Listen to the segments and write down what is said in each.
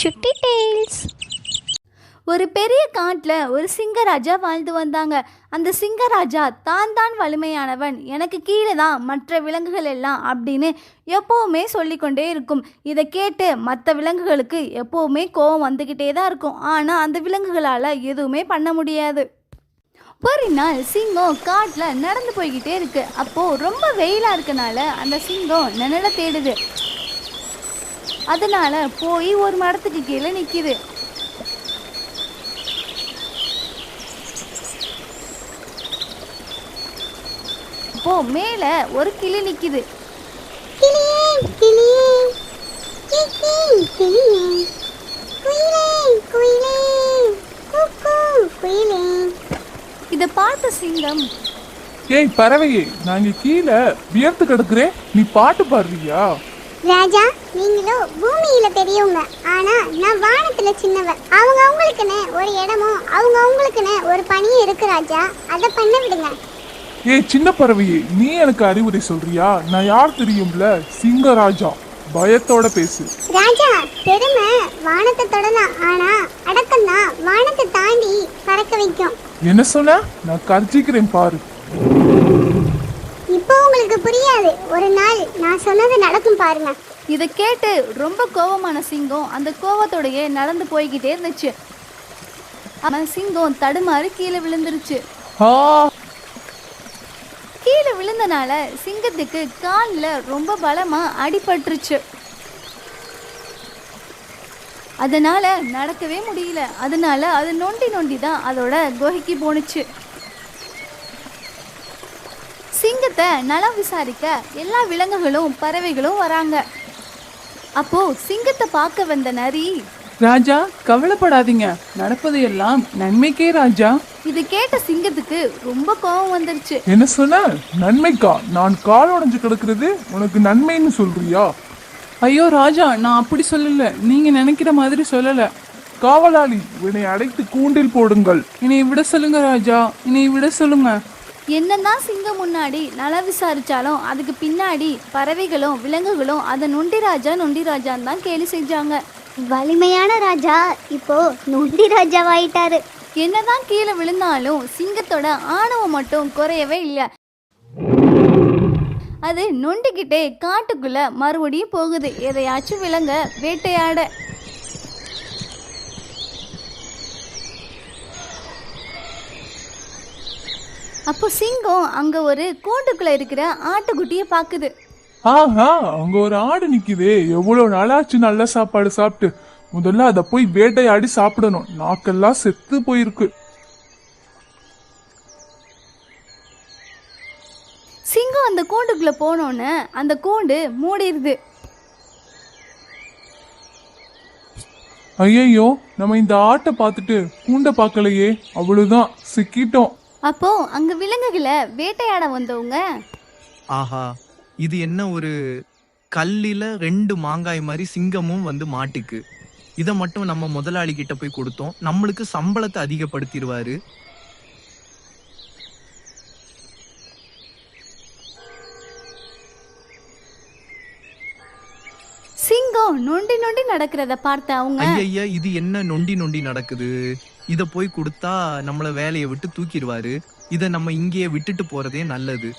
சுட்டி டெய்ல்ஸ். ஒரு பெரிய காட்டில் ஒரு சிங்கராஜா வாழ்ந்து வந்தாங்க. அந்த சிங்கராஜா தான் வலிமையானவன், எனக்கு கீழே தான் மற்ற விலங்குகள் எல்லாம் அப்படின்னு எப்போவுமே சொல்லிக்கொண்டே இருக்கும். இதை கேட்டு மற்ற விலங்குகளுக்கு எப்போவுமே கோபம் வந்துக்கிட்டே தான் இருக்கும். ஆனால் அந்த விலங்குகளால் எதுவுமே பண்ண முடியாது. ஒரு நாள் சிங்கம் காட்டில் நடந்து போய்கிட்டே இருக்கு. அப்போது ரொம்ப வெயிலாக இருக்கனால அந்த சிங்கம் நிழலை தேடுது. அதனால போய் ஒரு மரத்துக்கு கீழே நிற்கிது. அப்போ மேல ஒரு கிளி நிக்குது. இத பார்த்த சிங்கம், ஏய் பறவையே, நாங்க கீழே வியர்த்து கிடக்குறேன், நீ பாட்டு பாடுறியா? ராஜா, நீங்களும் பூமியில பெரியவங்க, ஆனா நான் வானத்துல சின்னவர். அவங்க அவங்களுக்குன்னு ஒரு இடமும் அவங்க அவங்களுக்குன்னு ஒரு பணியும் இருக்கு ராஜா, அதை பண்ண விடுங்க. ஏய் சின்ன பறவையே, நீ எனக்கு அறிவுரை சொல்றியா? நான் யார் தெரியும்ல, சிங்கராஜா. பயத்தோட பேசு. ராஜா, பெருமை வானத்தை தொடலாம், ஆனா அடக்கம் தான் வானத்தை தாண்டி பறக்க வைக்கும். என்ன சொன்ன? நான் கர்ஜிக்கிறேன் பாரு. இப்போ உங்களுக்கு புரியாது, ஒரு நாள் நான் சொன்னது நடக்கும் பாருங்க. இதை கேட்டு ரொம்ப கோபமான சிங்கம் அந்த கோவத்தோடையே நடந்து போய்கிட்டே இருந்துச்சு. அவன் சிங்கம் தடுமாறி கீழே விழுந்துருச்சு. கீழே விழுந்தனால சிங்கத்துக்கு காலில் ரொம்ப பலமா அடிபட்டுருச்சு. அதனால நடக்கவே முடியல. அதனால அது நொண்டி தான் அதோட குகைக்கு போனுச்சு. சிங்கத்தை நலம் விசாரிக்க எல்லா விலங்குகளும் பறவைகளும் வராங்க. அப்போ சிங்கத்தை பார்க்க வந்த நரி, ராஜா கவலைப்படாதீங்க, நடப்பது எல்லாம் நன்மைக்கே ராஜா. இது கேட்ட சிங்கத்துக்கு ரொம்ப கோபம் வந்துருச்சு. என்ன சொன்ன? நன்மைக்கா? நான் கால் உடைஞ்சு கிடக்குறது உனக்கு நன்மைன்னு சொல்றியா? ஐயோ ராஜா, நான் அப்படி சொல்லல, நீங்க நினைக்கிற மாதிரி சொல்லல. காவலாளி, இவனை அடைத்து கூண்டில் போடுங்கள். என்னை விட சொல்லுங்க ராஜா, என்னை விட சொல்லுங்க. என்னதான் சிங்கம் முன்னாடி நல விசாரிச்சாலும் அதுக்கு பின்னாடி பறவைகளும் விலங்குகளும் அதை நொண்டி ராஜான்னு தான் கேலி செஞ்சாங்க. வலிமையான ராஜா இப்போ நொண்டி ராஜாவாயிட்டாரு. என்னதான் கீழே விழுந்தாலும் சிங்கத்தோட ஆணவம் மட்டும் குறையவே இல்லை. அது நொண்டிக்கிட்டே காட்டுக்குள்ள மறுபடியும் போகுது, எதையாச்சும் விலங்க வேட்டையாட. அப்போ சிங்கம் அங்க ஒரு கூண்டுக்குள்ள இருக்கிற ஆட்டுக்குட்டியை பாக்குது. ஆஹா, அங்க ஒரு ஆடு நிக்குதே, எவ்வளவு நாளாச்சு நல்ல சாப்பாடு சாப்பிட்டு. முதல்ல அதை போய் வேட்டையாடி சாப்பிடணும், நாக்கெல்லாம் செத்து போயிருக்கு. சிங்கம் அந்த கூண்டுக்குள்ள போனோன்னு அந்த கூண்டு மூடிடுது. ஐயோ, நம்ம இந்த ஆட்டை பார்த்துட்டு கூண்டை பார்க்கலையே, அவ்வளவுதான், சிக்கிட்டோம். அப்போ அங்க விலங்குகளை வேட்டையாட வந்தவங்க, ஆஹா, இது என்ன ஒரு கல்லில 2 மாங்காய் மாதிரி சிங்கமும் வந்து மாட்டுக்கு. இதை மட்டும் நம்ம முதலாளி கிட்ட போய் கொடுத்தோம், நம்மளுக்கு சம்பளத்தை அதிகப்படுத்திடுவாரு. சிங்கம் நொண்டி நடக்கிறத பார்த்த அவங்க, ஐயா, இது என்ன நொண்டி நடக்குது, இத போய் கொடுத்தா நம்மள வேலையை விட்டு தூக்கிடுவாரு. இதை நம்ம இங்கேயே விட்டுட்டு போறதே நல்லது.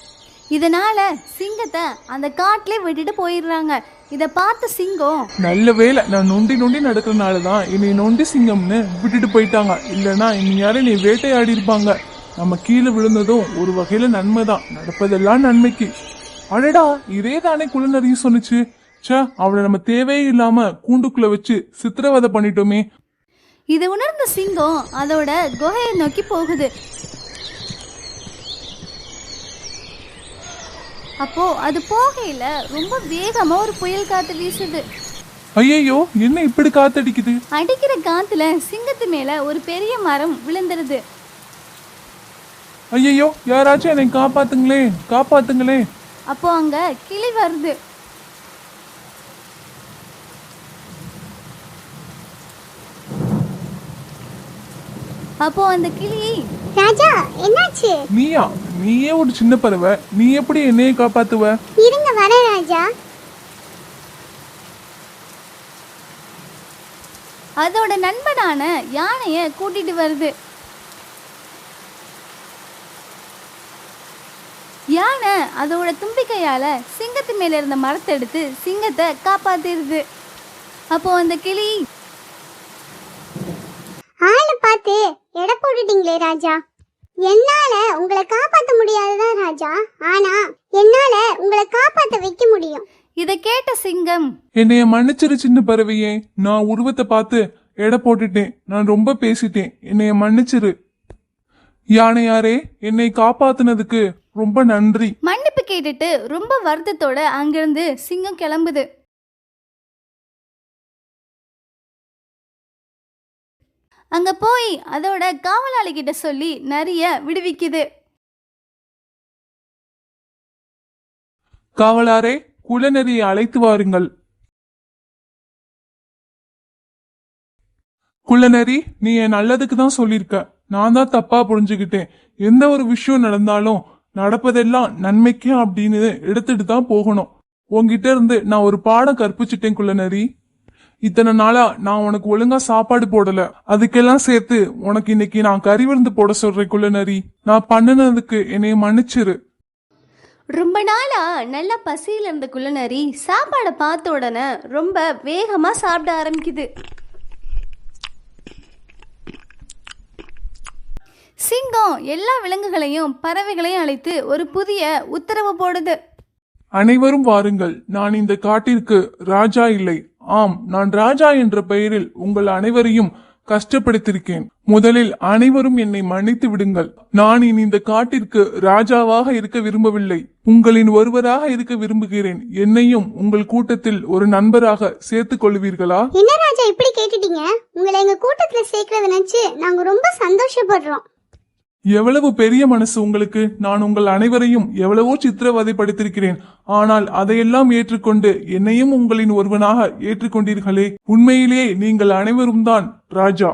இதனால சிங்கத்தை அந்த காட்டிலே விட்டுட்டு போயிடுறாங்க. இத பார்த்த சிங்கம், நல்ல வேலை நான் நொண்டி நடக்கிறதுனாலதான் என்னை நொண்டி சிங்கம்னு விட்டுட்டு போயிட்டாங்க, இல்லைன்னா யாரும் என்னை வேட்டையாடி இருப்பாங்க. நம்ம கீழே விழுந்ததும் ஒரு வகையில நன்மைதான், நடப்பதெல்லாம் நன்மைக்கு. அடடா, இதே தானே குள்ளநரியும் சொன்னுச்சு. அவளை நம்ம தேவையே இல்லாம கூண்டுக்குள்ள வச்சு சித்திரவதை பண்ணிட்டோமே. இதை உணர்ந்த சிங்கம் அதோட குகையை நோக்கி போகுது. அப்போ அது போகையில ரொம்ப வேகமா ஒரு புயல் காத்து வீசுது. ஐயோ, என்ன இப்படி காத்தடிக்குது? அடிக்கிற காத்துல சிங்கத்து மேல ஒரு பெரிய மரம் விழுந்துருது. ஐயோ, யாராச்சும் என்னை காப்பாத்துங்களே. அப்போ அங்க கிளி வருது. அப்போ அந்த கிளி, ராஜா என்னாச்சு? நீயே ஒரு சின்ன பறவை, நீ எப்படி என்னைய காப்பாத்துவ? இருங்க வர ராஜா. அதோட நண்பனான யானையை கூட்டிட்டு வருது. யானை அதோட தும்பிக்கையால சிங்கத்து மேல இருந்த மரத்தை எடுத்து சிங்கத்தை காப்பாத்திருது. அப்போ அந்த கிளி, ஆளை பார்த்து எடை போட்டுட்டீங்களே ராஜா. என்னால உங்களை காப்பாத்த முடியாதுதான் ராஜா, ஆனா என்னால உங்களை காப்பாத்த வைக்க முடியும். இதை கேட்ட சிங்கம், என்னைய மன்னிச்சிரு சின்ன பறவையே, நான் உருவத்தை பார்த்து எடை போட்டுட்டேன், நான் ரொம்ப பேசிட்டேன், என்னைய மன்னிச்சிரு. யானையாரே, என்னை காப்பாத்துனதுக்கு ரொம்ப நன்றி. மன்னிப்பு கேட்டுட்டு ரொம்ப வருத்தத்தோட அங்கிருந்து சிங்கம் கிளம்புது. அங்க போய் அதோட காவலாளி கிட்ட சொல்லி நரிய விடுவிக்குது. காவலாரே, குலநரியை அழைத்து வாருங்கள். குலநரி, நீ என் நல்லதுக்கு தான் சொல்லியிருக்க, நான் தான் தப்பா புரிஞ்சுக்கிட்டேன். எந்த ஒரு விஷயம் நடந்தாலும் நடப்பதெல்லாம் நன்மைக்கே அப்படின்னு எடுத்துட்டு தான் போகணும். உன்கிட்ட இருந்து நான் ஒரு பாடம் கற்பிச்சுட்டேன் குலநரி. இத்தனை நாளா நான் உனக்கு ஒழுங்கா சாப்பாடு போடல, அதுக்கெல்லாம் சேர்த்து உனக்கு இன்னைக்கு நான் கறி விருந்து போட சொல்றேன் குலநரி. நான் பண்ணினதுக்கு என்னைய மன்னிச்சிரு. ரொம்ப நாளா நல்ல பசியில இருந்த குள்ளநரி சாப்பாடை பார்த்த உடனே ரொம்ப வேகமா சாப்பிட ஆரம்பிக்குது. சிங்கம் எல்லா விலங்குகளையும் பறவைகளையும் அழைத்து ஒரு புதிய உத்தரவு போடுது. அனைவரும் வாருங்கள், நான் இந்த காட்டிற்கு ராஜா இல்லை, ஆம் நான் ராஜா என்ற பெயரில் உங்கள் அனைவரையும் கஷ்டப்படுத்திருக்கேன். முதலில் அனைவரும் என்னை மன்னித்து விடுங்கள். நான் இனி இந்த காட்டிற்கு ராஜாவாக இருக்க விரும்பவில்லை, உங்களின் ஒருவராக இருக்க விரும்புகிறேன். என்னையும் உங்கள் கூட்டத்தில் ஒரு நண்பராக சேர்த்துக் கொள்வீர்களா? என்ன ராஜா இப்படி கேட்டுட்டீங்க? உங்களை எங்க கூட்டத்துல சேர்க்கறத நினைச்சு நாங்க ரொம்ப சந்தோஷப்படுறோம். எவ்வளவு பெரிய மனசு உங்களுக்கு! நான் உங்கள் அனைவரையும் எவ்வளவோ சித்திரவதைப்படுத்திருக்கிறேன், ஆனால் அதையெல்லாம் ஏற்றுக்கொண்டு என்னையும் உங்களின் ஒருவனாக ஏற்றுக்கொண்டீர்களே, உண்மையிலேயே நீங்கள் அனைவரும் தான் ராஜா.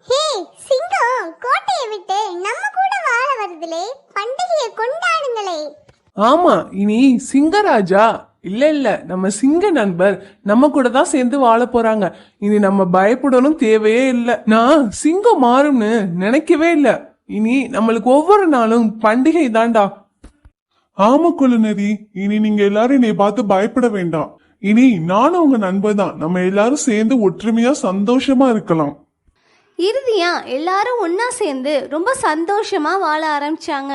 ஹே சிங்கம், கோட்டையை விட்டு நம்ம கூட வாழ வருதுலே, பண்டிகையை கொண்டாடுங்களே. ஆமா, இனி சிங்கராஜா இல்ல நம்ம சிங்க நண்பர் நம்ம கூட தான் சேர்ந்து வாழ போறாங்க. இனி நம்ம பயப்படணும் தேவையே இல்ல. நான் சிங்கம் மாறும்னு நினைக்கவே இல்ல. இனி நம்மளுக்கு ஒவ்வொரு நாளும் பண்டிகை தான்டா. ஆமா குலநரி, இனி நீங்க எல்லாரும் என்னை பார்த்து பயப்பட வேண்டாம். இனி நானும் உங்க நண்பர் தான், நம்ம எல்லாரும் சேர்ந்து ஒற்றுமையா சந்தோஷமா இருக்கலாம். இறுதியா எல்லாரும் ஒன்னா சேர்ந்து ரொம்ப சந்தோஷமா வாழ ஆரம்பிச்சாங்க.